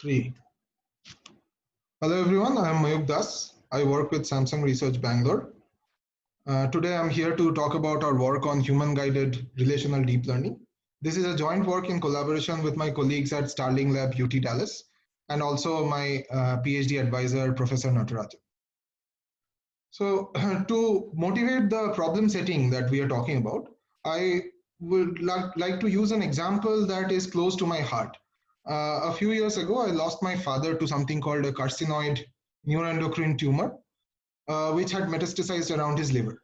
Three. Hello everyone, I am Mayuk Das. I work with Samsung Research Bangalore. Today I'm here to talk about our work on human-guided relational deep learning. This is a joint work in collaboration with my colleagues at Starling Lab UT Dallas and also my PhD advisor, Professor Natarajan. So to motivate the problem setting that we are talking about, I would like to use an example that is close to my heart. A few years ago, I lost my father to something called a carcinoid neuroendocrine tumor, which had metastasized around his liver.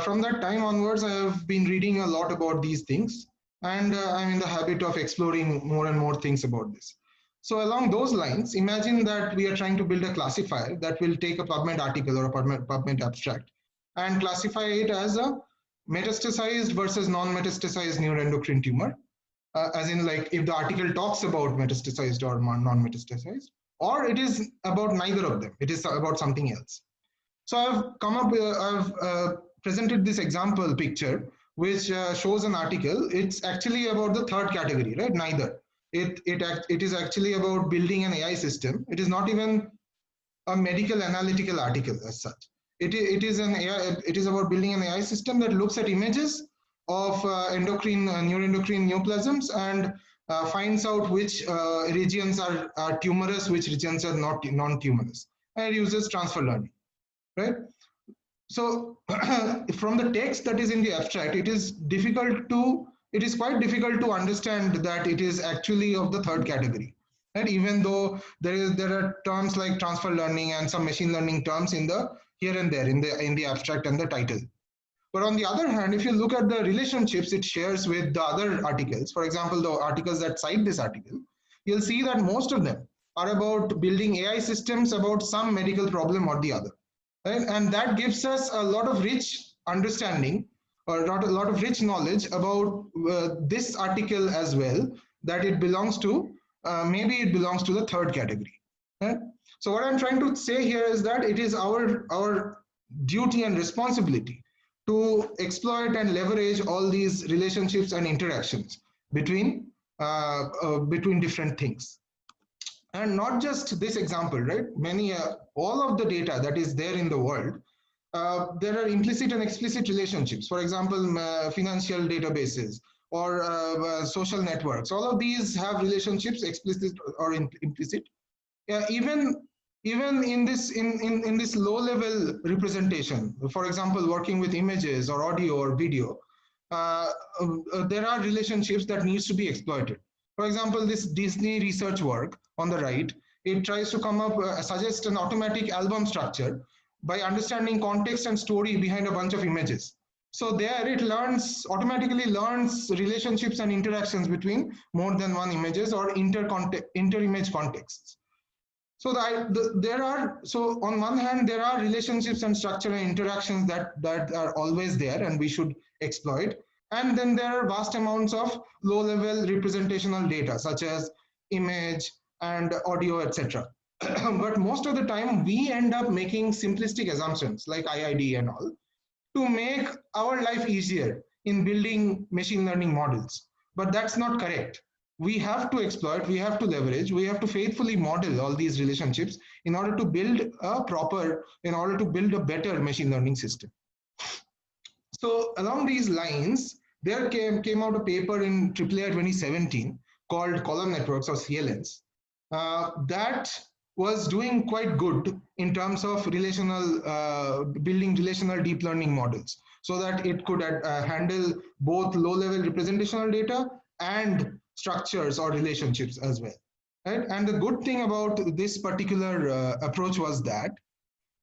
From that time onwards, I have been reading a lot about these things, and I'm in the habit of exploring more and more things about this. So along those lines, imagine that we are trying to build a classifier that will take a PubMed article or a PubMed abstract and classify it as a metastasized versus non-metastasized neuroendocrine tumor, as in like if the article talks about metastasized or non-metastasized, or it is about neither of them, it is about something else. So I've presented this example picture which shows an article. It's actually about the third category, right? Neither. It is actually about building an AI system. It is not even a medical analytical article as such. It is an AI. It is about building an AI system that looks at images of neuroendocrine neoplasms and finds out which regions are tumorous, which regions are not non-tumorous, and it uses transfer learning, right? So from the text that is in the abstract, it is quite difficult to understand that it is actually of the third category. And even though there are terms like transfer learning and some machine learning terms in the here and there in the abstract and the title. But on the other hand, if you look at the relationships it shares with the other articles, for example, the articles that cite this article, you'll see that most of them are about building AI systems about some medical problem or the other. Right? And that gives us a lot of rich understanding or a lot of rich knowledge about this article as well, that it belongs to, maybe it belongs to the third category. Right? So what I'm trying to say here is that it is our duty and responsibility to exploit and leverage all these relationships and interactions between different things. And not just this example, right? All of the data that is there in the world, there are implicit and explicit relationships. For example, financial databases or social networks. All of these have relationships, explicit or implicit. Even in this low level representation, for example, working with images or audio or video, there are relationships that needs to be exploited. For example, this Disney research work on the right, it tries to come up, suggest an automatic album structure by understanding context and story behind a bunch of images. So there it automatically learns relationships and interactions between more than one images or inter-image contexts. So so on one hand, there are relationships and structure and interactions that are always there and we should exploit. And then there are vast amounts of low-level representational data, such as image and audio, etc. But most of the time, we end up making simplistic assumptions like IID and all to make our life easier in building machine learning models. But that's not correct. We have to exploit, we have to leverage, we have to faithfully model all these relationships in order to build a better machine learning system. So along these lines, there came out a paper in AAA 2017 called Column Networks or CLNs that was doing quite good in terms of building relational deep learning models, so that it could handle both low-level representational data and structures or relationships as well. Right? And the good thing about this particular approach was that,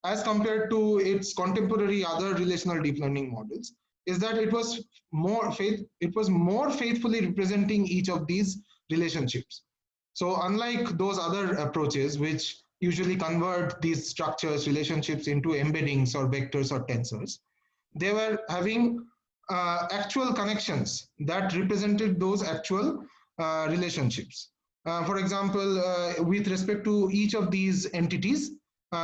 as compared to its contemporary other relational deep learning models, is that it was more faithfully representing each of these relationships. So unlike those other approaches, which usually convert these structures, relationships into embeddings or vectors or tensors, they were having actual connections that represented those actual relationships. For example, with respect to each of these entities,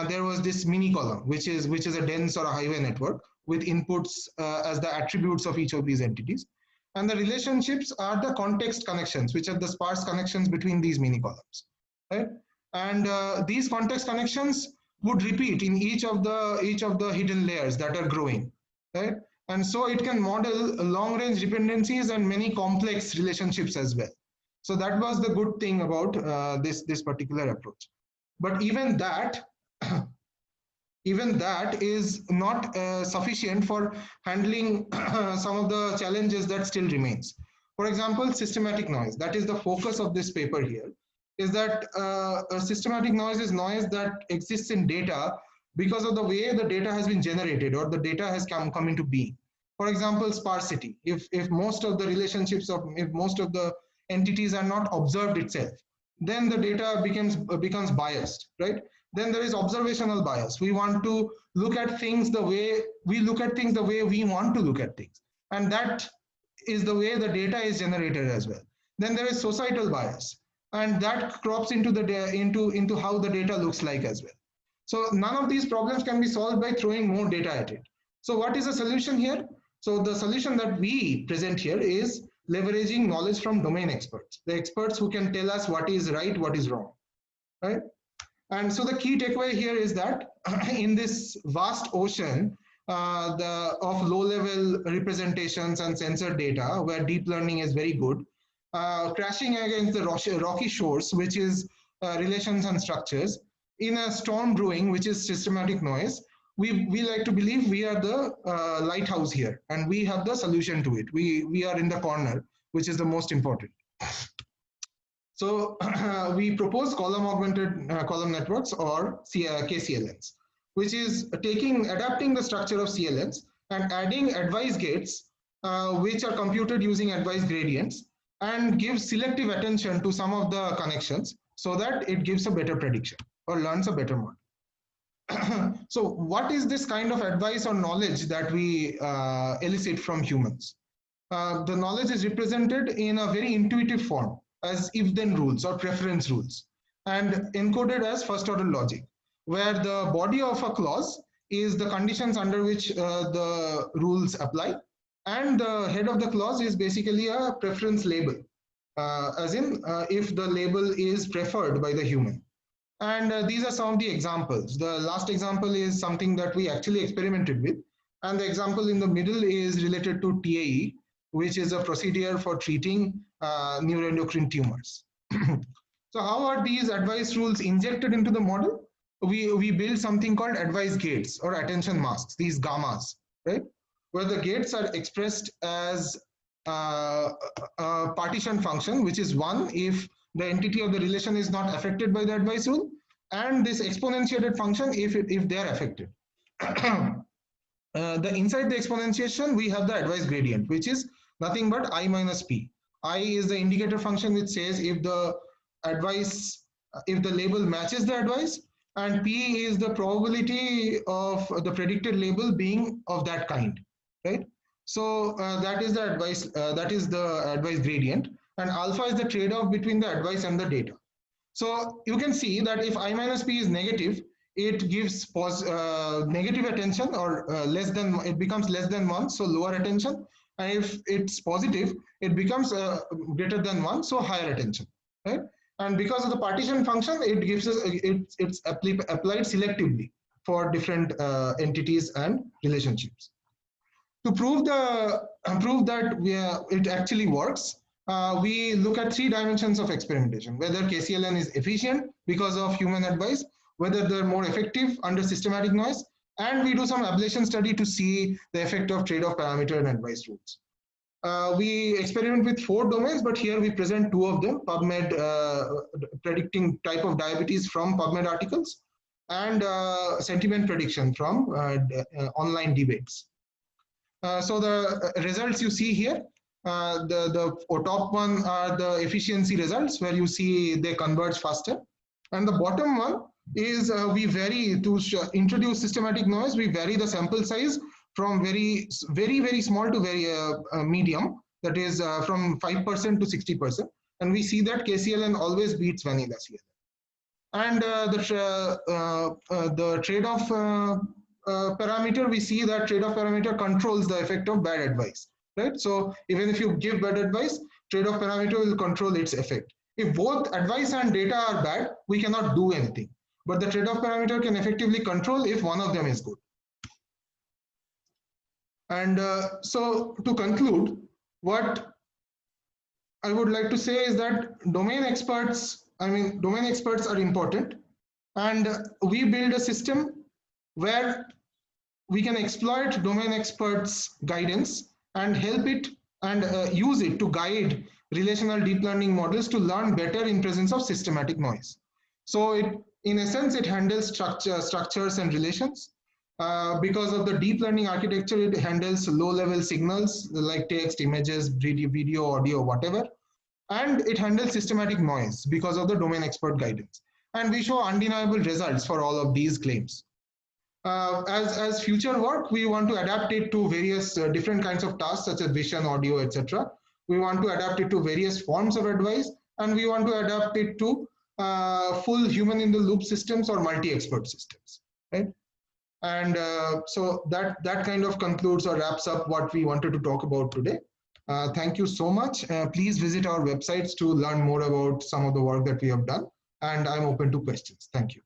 there was this mini column, which is a dense or a highway network with inputs as the attributes of each of these entities. And the relationships are the context connections, which are the sparse connections between these mini columns. right? And these context connections would repeat in each of the hidden layers that are growing, right? And so it can model long range dependencies and many complex relationships as well. So that was the good thing about this particular approach. But even that even that is not sufficient for handling some of the challenges that still remains. For example, systematic noise, that is the focus of this paper here, is that a systematic noise is noise that exists in data because of the way the data has been generated or the data has come into being. For example, sparsity. If most of the relationships of, if most of the entities are not observed itself, then the data becomes biased, right? Then there is observational bias. We want to look at things the way we look at things, the way we want to look at things, and that is the way the data is generated as well. Then there is societal bias, and that crops into the into how the data looks like as well. So none of these problems can be solved by throwing more data at it. So what is the solution here? So the solution that we present here is leveraging knowledge from domain experts, the experts who can tell us what is right, what is wrong, right? And so the key takeaway here is that in this vast ocean of low-level representations and sensor data, where deep learning is very good, crashing against the rocky shores, which is relations and structures, in a storm brewing, which is systematic noise, we like to believe we are the lighthouse here, and we have the solution to it. We are in the corner, which is the most important. So we propose column augmented column networks, or KCLNs, which is adapting the structure of CLNs and adding advice gates, which are computed using advice gradients, and gives selective attention to some of the connections so that it gives a better prediction or learns a better model. So what is this kind of advice or knowledge that we elicit from humans? The knowledge is represented in a very intuitive form as if-then rules or preference rules, and encoded as first-order logic, where the body of a clause is the conditions under which the rules apply, and the head of the clause is basically a preference label, as in if the label is preferred by the human. And these are some of the examples. The last example is something that we actually experimented with, and the example in the middle is related to TAE, which is a procedure for treating neuroendocrine tumors. So how are these advice rules injected into the model? We build something called advice gates or attention masks, these gammas, right? Where the gates are expressed as a partition function, which is 1 if the entity of the relation is not affected by the advice rule, and this exponentiated function if they are affected. Inside the exponentiation, we have the advice gradient, which is nothing but I minus P. I is the indicator function which says if the advice, if the label matches the advice, and P is the probability of the predicted label being of that kind, right? So that is the advice gradient, and alpha is the trade-off between the advice and the data. So you can see that if I minus P is negative, it gives negative attention, or less than, it becomes less than 1, so lower attention. And if it's positive, it becomes greater than 1, so higher attention, right? And because of the partition function, it gives us it's applied selectively for different entities and relationships. To prove that it actually works, we look at 3 dimensions of experimentation: whether KCLN is efficient because of human advice, whether they're more effective under systematic noise, and we do some ablation study to see the effect of trade-off parameter and advice rules. We experiment with 4 domains, but here we present 2 of them: PubMed, predicting type of diabetes from PubMed articles, and sentiment prediction from online debates. So the results you see here, the top one are the efficiency results, where you see they converge faster. And the bottom one is we vary to introduce systematic noise. We vary the sample size from very small to very medium, that is from 5% to 60%. And we see that KCLN always beats vanilla CLN. And the trade-off parameter, we see that trade-off parameter controls the effect of bad advice, right? So even if you give bad advice, trade-off parameter will control its effect. If both advice and data are bad, we cannot do anything. But the trade-off parameter can effectively control if one of them is good. And so to conclude, what I would like to say is that domain experts are important, and we build a system where we can exploit domain experts' guidance and help it and use it to guide relational deep learning models to learn better in presence of systematic noise. So in essence, it handles structures and relations. Because of the deep learning architecture, it handles low-level signals like text, images, video, audio, whatever. And it handles systematic noise because of the domain expert guidance. And we show undeniable results for all of these claims. As future work, we want to adapt it to various different kinds of tasks such as vision, audio, etc. We want to adapt it to various forms of advice, and we want to adapt it to full human in the loop systems or multi-expert systems, right? And so that kind of concludes or wraps up what we wanted to talk about today. Thank you so much. Please visit our websites to learn more about some of the work that we have done, and I'm open to questions. Thank you.